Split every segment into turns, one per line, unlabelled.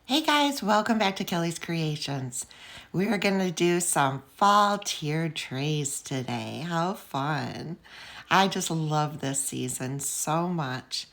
Hey guys, welcome back to Kelly's Creations. We are going to do some fall tiered trays today. How fun! I just love this season so much.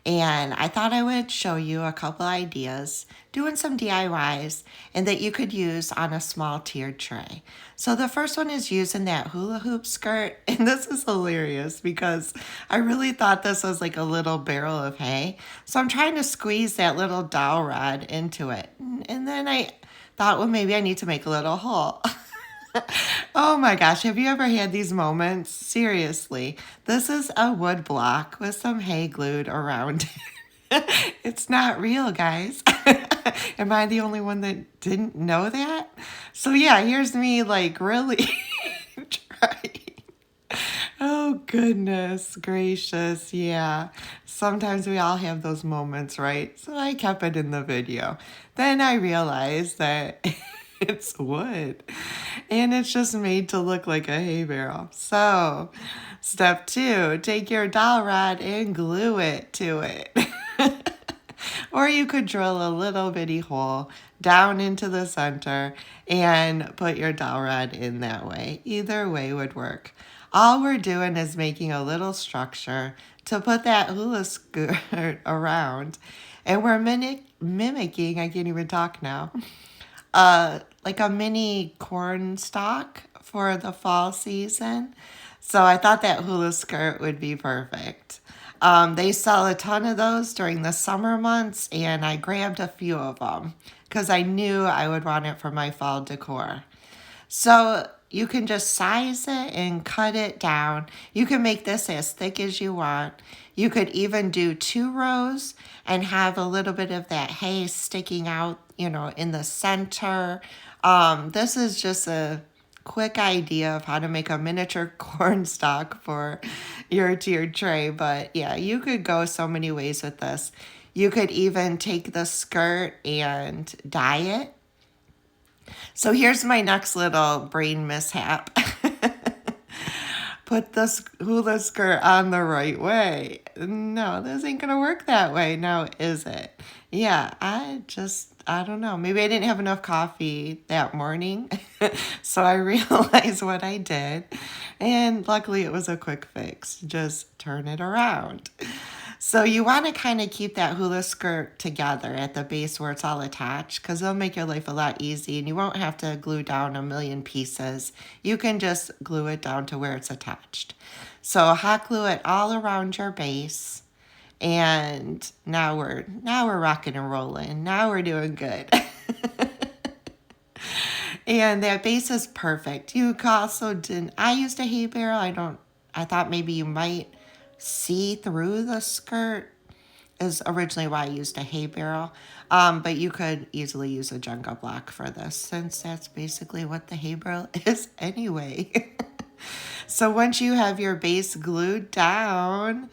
And I thought I would show you a couple ideas, doing some DIYs, and that you could use on a small tiered tray. So the first one is using that hula hoop skirt. And this is hilarious because I really thought this was like a little barrel of hay. So I'm trying to squeeze that little dowel rod into it. And then I thought, well, maybe I need to make a little hole. Oh my gosh, have you ever had these moments? Seriously, this is a wood block with some hay glued around it. It's not real, guys. Am I the only one that didn't know that? So yeah, here's me like really trying. Oh goodness gracious, yeah. Sometimes we all have those moments, right? So I kept it in the video. Then I realized that it's wood and it's just made to look like a hay barrel. So, step 2, take your dowel rod and glue it to it. Or you could drill a little bitty hole down into the center and put your dowel rod in that way. Either way would work. All we're doing is making a little structure to put that hula skirt around. And we're mimicking, I can't even talk now, like a mini corn stalk for the fall season. So I thought that hula skirt would be perfect. They sell a ton of those during the summer months, and I grabbed a few of them because I knew I would want it for my fall decor. So you can just size it and cut it down. You can make this as thick as you want. You could even do 2 rows and have a little bit of that hay sticking out, in the center. This is just a quick idea of how to make a miniature corn stalk for your tiered tray. But yeah, you could go so many ways with this. You could even take the skirt and dye it. So here's my next little brain mishap. Put the hula skirt on the right way. No, this ain't gonna work that way now, is it? Yeah, I don't know. Maybe I didn't have enough coffee that morning. So I realized what I did. And luckily it was a quick fix. Just turn it around. So you want to kind of keep that hula skirt together at the base where it's all attached because it'll make your life a lot easy and you won't have to glue down a million pieces. You can just glue it down to where it's attached. So hot glue it all around your base. And now we're rocking and rolling. Now we're doing good. And that base is perfect. You also didn't. I used a hay barrel. I thought maybe you might see through the skirt is originally why I used a hay barrel. But you could easily use a Jenga block for this since that's basically what the hay barrel is anyway. So once you have your base glued down,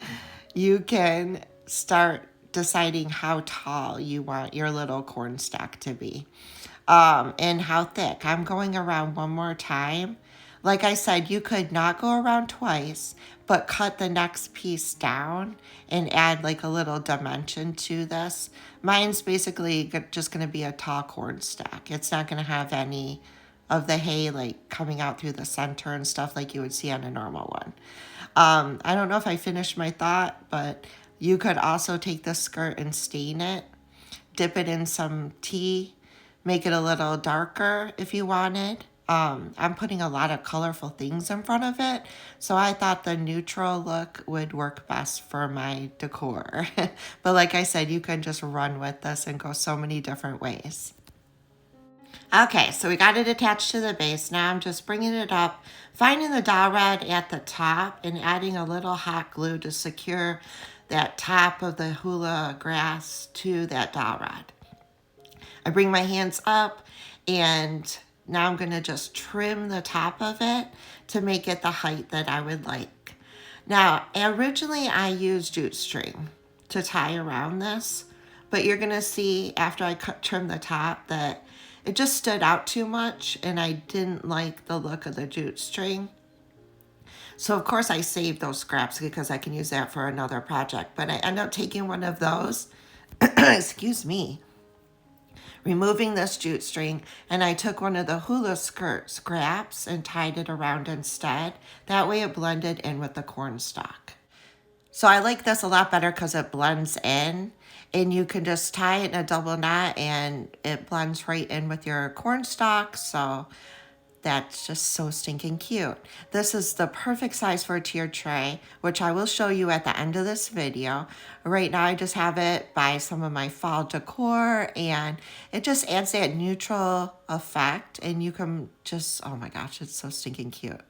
you can start deciding how tall you want your little corn stack to be. And how thick. I'm going around one more time. Like I said, you could not go around twice, but cut the next piece down and add like a little dimension to this. Mine's basically just going to be a tall corn stack. It's not going to have any of the hay like coming out through the center and stuff like you would see on a normal one. I don't know if I finished my thought, but you could also take the skirt and stain it, dip it in some tea, make it a little darker if you wanted. I'm putting a lot of colorful things in front of it, so I thought the neutral look would work best for my decor. But like I said, you can just run with this and go so many different ways. Okay, so we got it attached to the base. Now I'm just bringing it up, finding the dowel rod at the top and adding a little hot glue to secure that top of the hula grass to that dowel rod. I bring my hands up and now I'm going to just trim the top of it to make it the height that I would like. Now, originally I used jute string to tie around this, but you're going to see after I trim the top that it just stood out too much and I didn't like the look of the jute string. So of course I saved those scraps because I can use that for another project, but I end up taking one of those, excuse me, removing this jute string, and I took one of the Hula skirt scraps and tied it around instead. That way it blended in with the corn stalk. So I like this a lot better because it blends in, and you can just tie it in a double knot and it blends right in with your corn stalk. So that's just so stinking cute. This is the perfect size for a tiered tray, which I will show you at the end of this video. Right now I just have it by some of my fall decor, and it just adds that neutral effect, and you can just, oh my gosh, it's so stinking cute.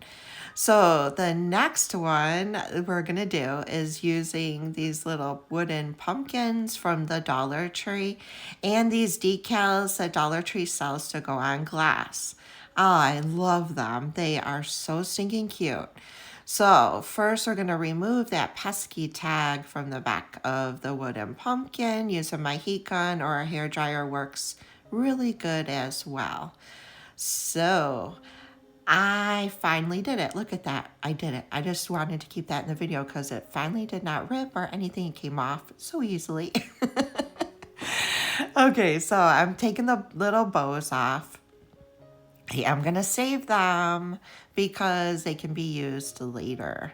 So the next one we're gonna do is using these little wooden pumpkins from the Dollar Tree and these decals that Dollar Tree sells to go on glass. Oh, I love them. They are so stinking cute. So first we're gonna remove that pesky tag from the back of the wooden pumpkin. Using my heat gun or a hair dryer works really good as well. So I finally did it. Look at that. I did it. I just wanted to keep that in the video because it finally did not rip or anything. It came off so easily. Okay, so I'm taking the little bows off. I'm going to save them because they can be used later.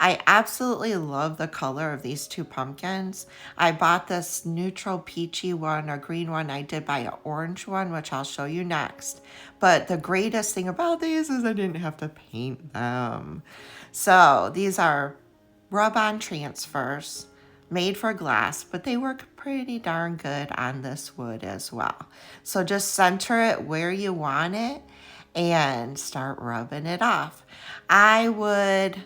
I absolutely love the color of these two pumpkins. I bought this neutral peachy one or green one. I did buy an orange one, which I'll show you next. But the greatest thing about these is I didn't have to paint them. So these are rub-on transfers made for glass, but they work pretty darn good on this wood as well. So just center it where you want it and start rubbing it off. I would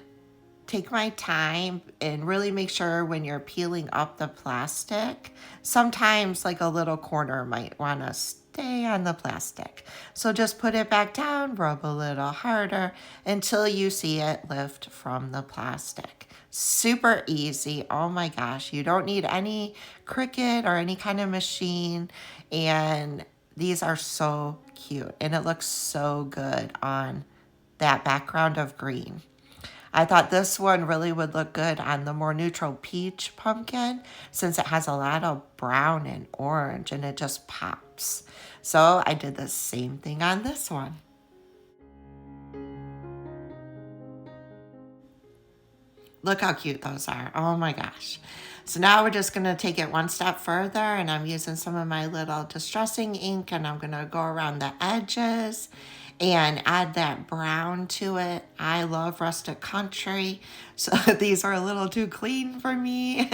take my time and really make sure when you're peeling up the plastic, sometimes like a little corner might want to stay on the plastic. So just put it back down, rub a little harder until you see it lift from the plastic. Super easy. Oh my gosh, you don't need any Cricut or any kind of machine, and these are so cute and it looks so good on that background of green. I thought this one really would look good on the more neutral peach pumpkin since it has a lot of brown and orange and it just pops. So I did the same thing on this one. Look how cute those are. Oh my gosh. So now we're just going to take it one step further, and I'm using some of my little distressing ink, and I'm going to go around the edges and add that brown to it. I love rustic country, so these are a little too clean for me.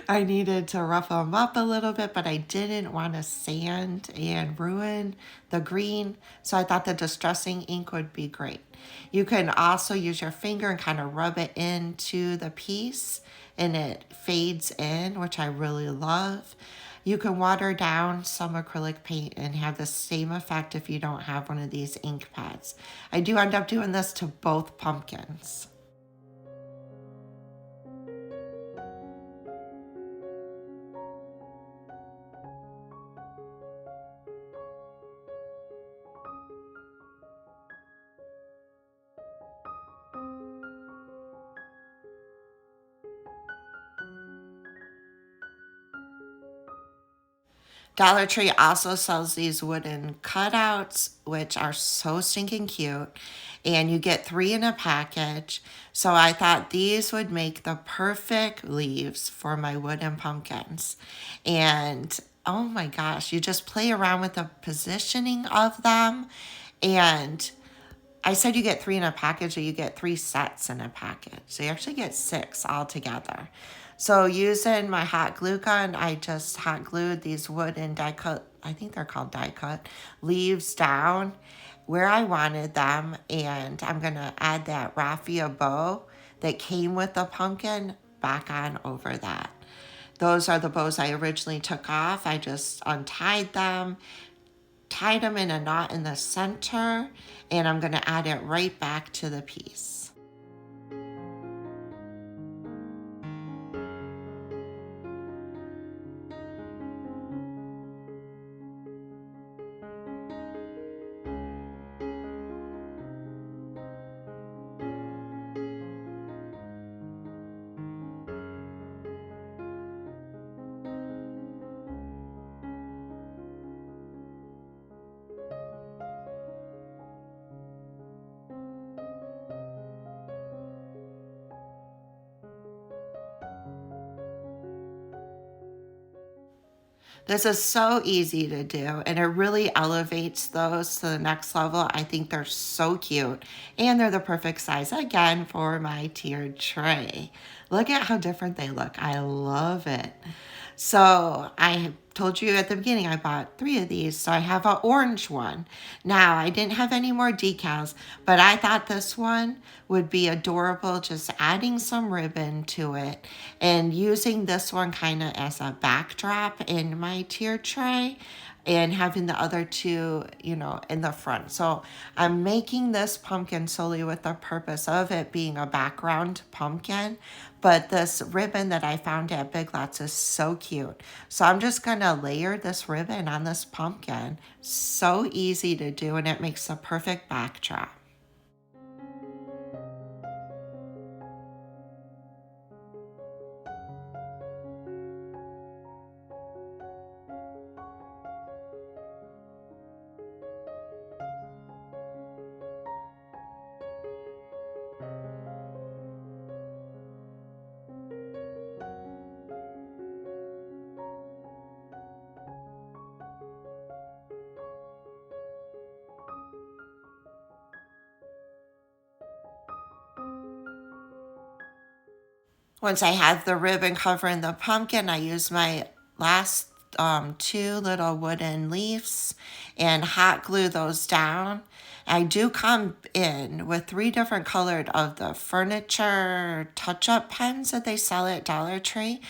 I needed to rough them up a little bit, but I didn't want to sand and ruin the green, so I thought the distressing ink would be great. You can also use your finger and kind of rub it into the piece, and it fades in, which I really love. You can water down some acrylic paint and have the same effect if you don't have one of these ink pads. I do end up doing this to both pumpkins. Dollar Tree also sells these wooden cutouts, which are so stinking cute. And you get 3 in a package. So I thought these would make the perfect leaves for my wooden pumpkins. And oh my gosh, you just play around with the positioning of them. And I said you get 3 in a package, or you get 3 sets in a package. So you actually get 6 altogether. So using my hot glue gun, I just hot glued these wooden die cut, I think they're called die cut, leaves down where I wanted them. And I'm going to add that raffia bow that came with the pumpkin back on over that. Those are the bows I originally took off. I just untied them, tied them in a knot in the center, and I'm going to add it right back to the piece. This is so easy to do, and it really elevates those to the next level. I think they're so cute, and they're the perfect size, again, for my tiered tray. Look at how different they look. I love it. So I told you at the beginning I bought 3 of these. So I have an orange one. Now I didn't have any more decals, but I thought this one would be adorable, just adding some ribbon to it and using this one kind of as a backdrop in my tier tray and having the other two, in the front. So I'm making this pumpkin solely with the purpose of it being a background pumpkin. But this ribbon that I found at Big Lots is so cute. So I'm just going to layer this ribbon on this pumpkin. So easy to do, and it makes the perfect backdrop. Once I have the ribbon covering the pumpkin, I use my last 2 little wooden leaves and hot glue those down. I do come in with 3 different colored of the furniture touch-up pens that they sell at Dollar Tree.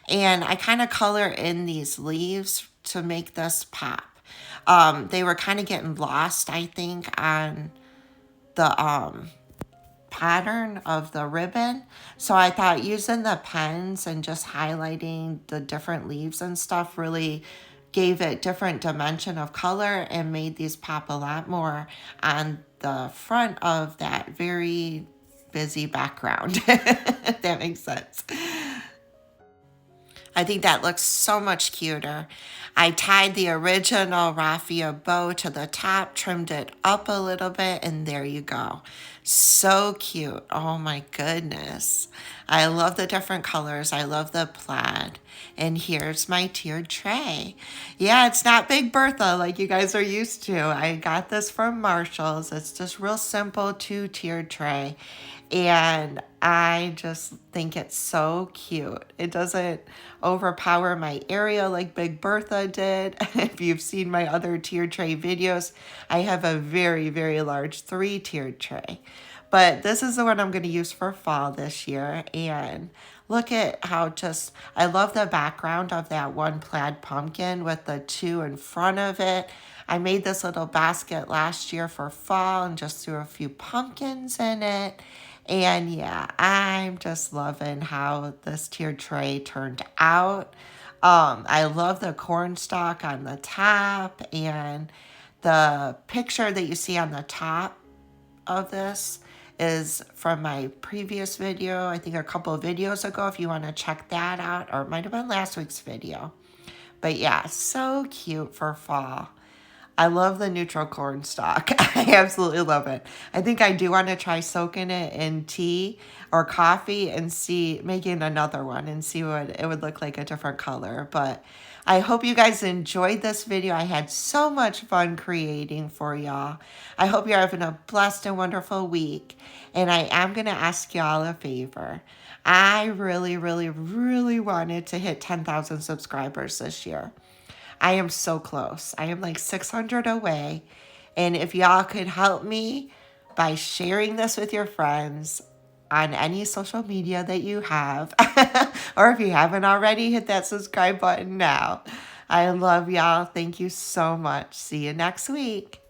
And I kind of color in these leaves to make this pop. They were kind of getting lost, I think, on the pattern of the ribbon. So I thought using the pens and just highlighting the different leaves and stuff really gave it different dimension of color and made these pop a lot more on the front of that very busy background. If that makes sense. I think that looks so much cuter. I tied the original raffia bow to the top, trimmed it up a little bit, and there you go. So cute. Oh my goodness. I love the different colors. I love the plaid. And here's my tiered tray. Yeah, it's not Big Bertha like you guys are used to. I got this from Marshall's. It's just real simple 2-tiered tray. And I just think it's so cute. It doesn't overpower my area like Big Bertha did. If you've seen my other tiered tray videos, I have a very, very large 3-tiered tray. But this is the one I'm going to use for fall this year. And look at how I love the background of that one plaid pumpkin with the 2 in front of it. I made this little basket last year for fall and just threw a few pumpkins in it. And yeah, I'm just loving how this tiered tray turned out. I love the corn stalk on the top, and the picture that you see on the top of this is from my previous video, I think a couple of videos ago, if you want to check that out, or it might have been last week's video. But yeah, so cute for fall. I love the neutral corn stalk. I absolutely love it. I think I do want to try soaking it in tea or coffee and making another one and see what it would look like a different color. But I hope you guys enjoyed this video. I had so much fun creating for y'all. I hope you're having a blessed and wonderful week. And I am going to ask y'all a favor. I really, really, really wanted to hit 10,000 subscribers this year. I am so close. I am like 600 away. And if y'all could help me by sharing this with your friends on any social media that you have, or if you haven't already, hit that subscribe button now. I love y'all. Thank you so much. See you next week.